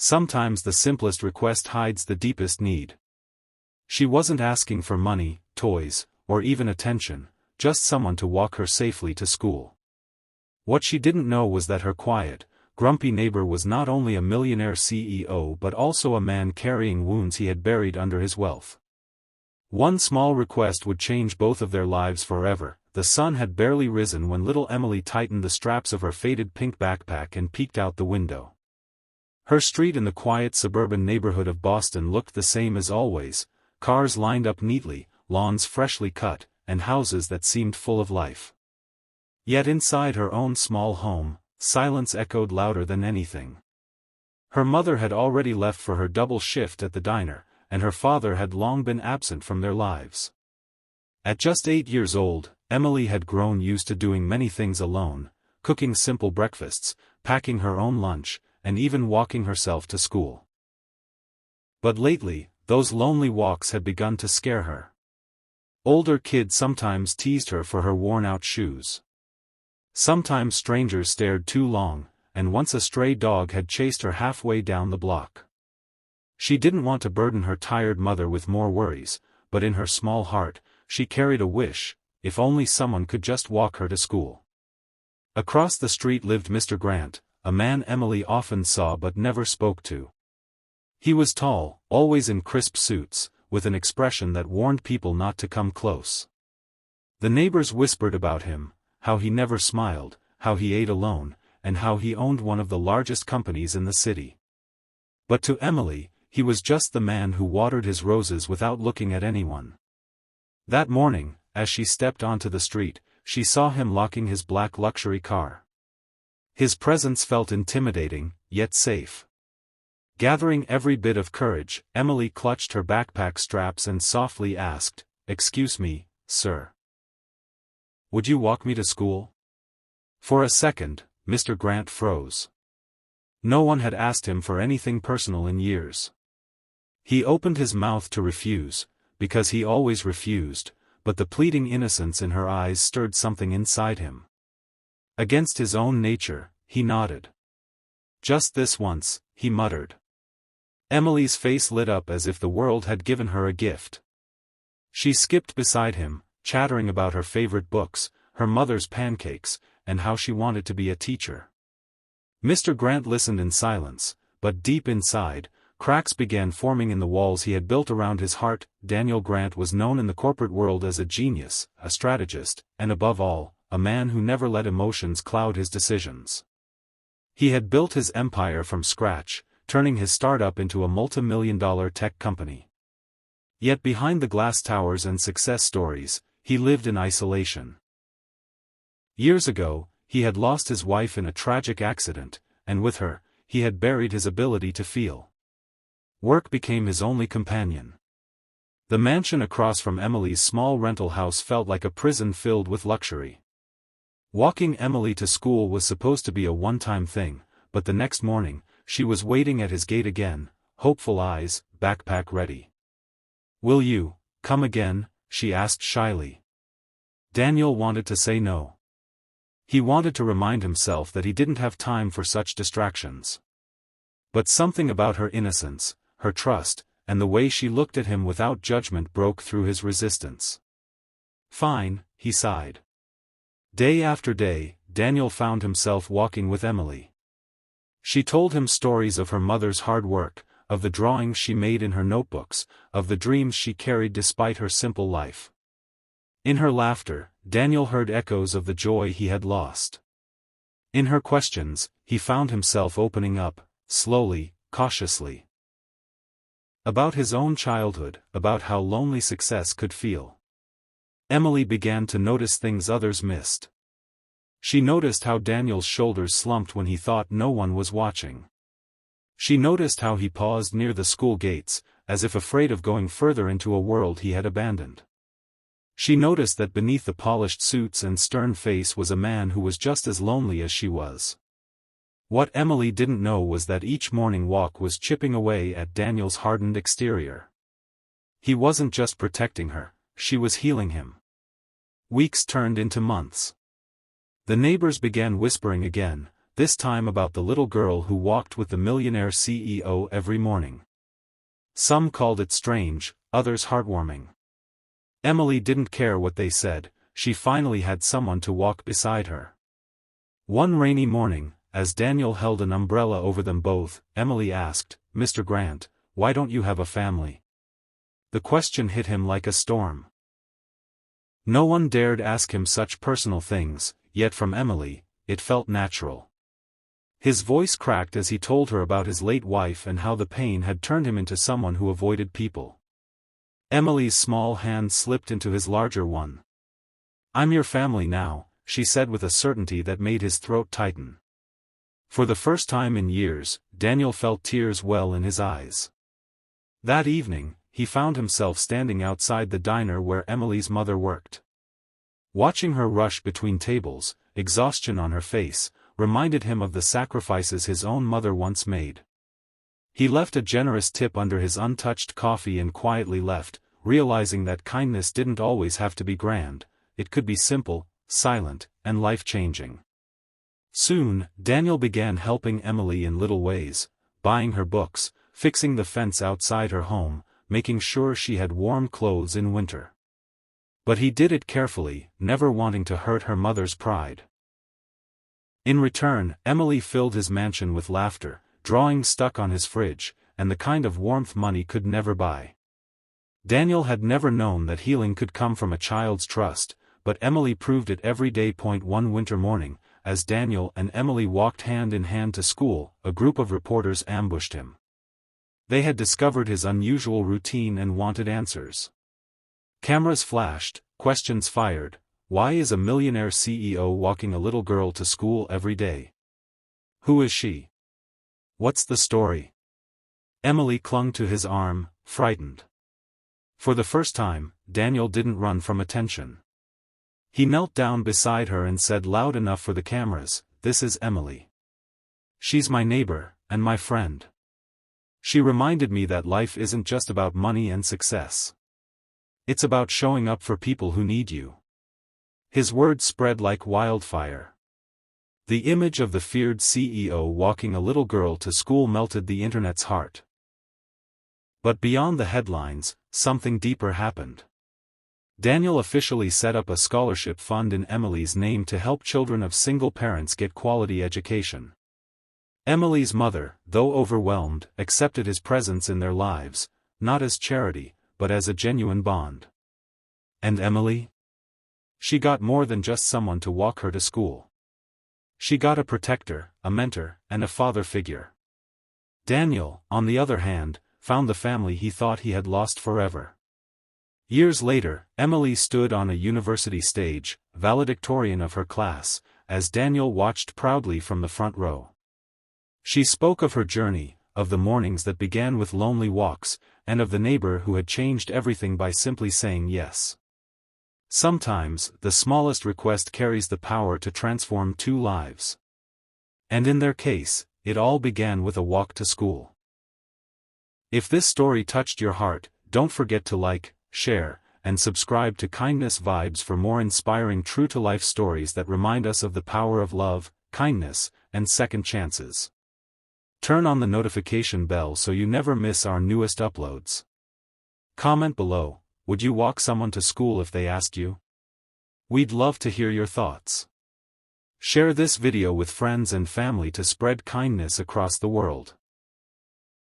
Sometimes the simplest request hides the deepest need. She wasn't asking for money, toys, or even attention, just someone to walk her safely to school. What she didn't know was that her quiet, grumpy neighbor was not only a millionaire CEO but also a man carrying wounds he had buried under his wealth. One small request would change both of their lives forever. The sun had barely risen when little Emily tightened the straps of her faded pink backpack and peeked out the window. Her street in the quiet suburban neighborhood of Boston looked the same as always, cars lined up neatly, lawns freshly cut, and houses that seemed full of life. Yet inside her own small home, silence echoed louder than anything. Her mother had already left for her double shift at the diner, and her father had long been absent from their lives. At just 8 years old, Emily had grown used to doing many things alone, cooking simple breakfasts, packing her own lunch, and even walking herself to school. But lately, those lonely walks had begun to scare her. Older kids sometimes teased her for her worn-out shoes. Sometimes strangers stared too long, and once a stray dog had chased her halfway down the block. She didn't want to burden her tired mother with more worries, but in her small heart, she carried a wish: if only someone could just walk her to school. Across the street lived Mr. Grant, a man Emily often saw but never spoke to. He was tall, always in crisp suits, with an expression that warned people not to come close. The neighbors whispered about him, how he never smiled, how he ate alone, and how he owned one of the largest companies in the city. But to Emily, he was just the man who watered his roses without looking at anyone. That morning, as she stepped onto the street, she saw him locking his black luxury car. His presence felt intimidating, yet safe. Gathering every bit of courage, Emily clutched her backpack straps and softly asked, "Excuse me, sir. Would you walk me to school?" For a second, Mr. Grant froze. No one had asked him for anything personal in years. He opened his mouth to refuse, because he always refused, but the pleading innocence in her eyes stirred something inside him. Against his own nature, he nodded. "Just this once," he muttered. Emily's face lit up as if the world had given her a gift. She skipped beside him, chattering about her favorite books, her mother's pancakes, and how she wanted to be a teacher. Mr. Grant listened in silence, but deep inside, cracks began forming in the walls he had built around his heart. Daniel Grant was known in the corporate world as a genius, a strategist, and above all, a man who never let emotions cloud his decisions. He had built his empire from scratch, turning his startup into a multi-million-dollar tech company. Yet behind the glass towers and success stories, he lived in isolation. Years ago, he had lost his wife in a tragic accident, and with her, he had buried his ability to feel. Work became his only companion. The mansion across from Emily's small rental house felt like a prison filled with luxury. Walking Emily to school was supposed to be a one-time thing, but the next morning, she was waiting at his gate again, hopeful eyes, backpack ready. "Will you come again?" she asked shyly. Daniel wanted to say no. He wanted to remind himself that he didn't have time for such distractions. But something about her innocence, her trust, and the way she looked at him without judgment broke through his resistance. "Fine," he sighed. Day after day, Daniel found himself walking with Emily. She told him stories of her mother's hard work, of the drawings she made in her notebooks, of the dreams she carried despite her simple life. In her laughter, Daniel heard echoes of the joy he had lost. In her questions, he found himself opening up, slowly, cautiously. About his own childhood, about how lonely success could feel. Emily began to notice things others missed. She noticed how Daniel's shoulders slumped when he thought no one was watching. She noticed how he paused near the school gates, as if afraid of going further into a world he had abandoned. She noticed that beneath the polished suits and stern face was a man who was just as lonely as she was. What Emily didn't know was that each morning walk was chipping away at Daniel's hardened exterior. He wasn't just protecting her, she was healing him. Weeks turned into months. The neighbors began whispering again, this time about the little girl who walked with the millionaire CEO every morning. Some called it strange, others heartwarming. Emily didn't care what they said, she finally had someone to walk beside her. One rainy morning, as Daniel held an umbrella over them both, Emily asked, "Mr. Grant, why don't you have a family?" The question hit him like a storm. No one dared ask him such personal things, yet from Emily, it felt natural. His voice cracked as he told her about his late wife and how the pain had turned him into someone who avoided people. Emily's small hand slipped into his larger one. "I'm your family now," she said with a certainty that made his throat tighten. For the first time in years, Daniel felt tears well in his eyes. That evening, he found himself standing outside the diner where Emily's mother worked. Watching her rush between tables, exhaustion on her face, reminded him of the sacrifices his own mother once made. He left a generous tip under his untouched coffee and quietly left, realizing that kindness didn't always have to be grand, it could be simple, silent, and life-changing. Soon, Daniel began helping Emily in little ways, buying her books, fixing the fence outside her home, making sure she had warm clothes in winter. But he did it carefully, never wanting to hurt her mother's pride. In return, Emily filled his mansion with laughter, drawings stuck on his fridge, and the kind of warmth money could never buy. Daniel had never known that healing could come from a child's trust, but Emily proved it every day. One winter morning, as Daniel and Emily walked hand in hand to school, a group of reporters ambushed him. They had discovered his unusual routine and wanted answers. Cameras flashed, questions fired. Why is a millionaire CEO walking a little girl to school every day? Who is she? What's the story? Emily clung to his arm, frightened. For the first time, Daniel didn't run from attention. He knelt down beside her and said loud enough for the cameras, "This is Emily. She's my neighbor, and my friend. She reminded me that life isn't just about money and success. It's about showing up for people who need you." His words spread like wildfire. The image of the feared CEO walking a little girl to school melted the internet's heart. But beyond the headlines, something deeper happened. Daniel officially set up a scholarship fund in Emily's name to help children of single parents get quality education. Emily's mother, though overwhelmed, accepted his presence in their lives, not as charity, but as a genuine bond. And Emily? She got more than just someone to walk her to school. She got a protector, a mentor, and a father figure. Daniel, on the other hand, found the family he thought he had lost forever. Years later, Emily stood on a university stage, valedictorian of her class, as Daniel watched proudly from the front row. She spoke of her journey, of the mornings that began with lonely walks, and of the neighbor who had changed everything by simply saying yes. Sometimes, the smallest request carries the power to transform two lives. And in their case, it all began with a walk to school. If this story touched your heart, don't forget to like, share, and subscribe to Kindness Vibes for more inspiring true-to-life stories that remind us of the power of love, kindness, and second chances. Turn on the notification bell so you never miss our newest uploads. Comment below, would you walk someone to school if they asked you? We'd love to hear your thoughts. Share this video with friends and family to spread kindness across the world.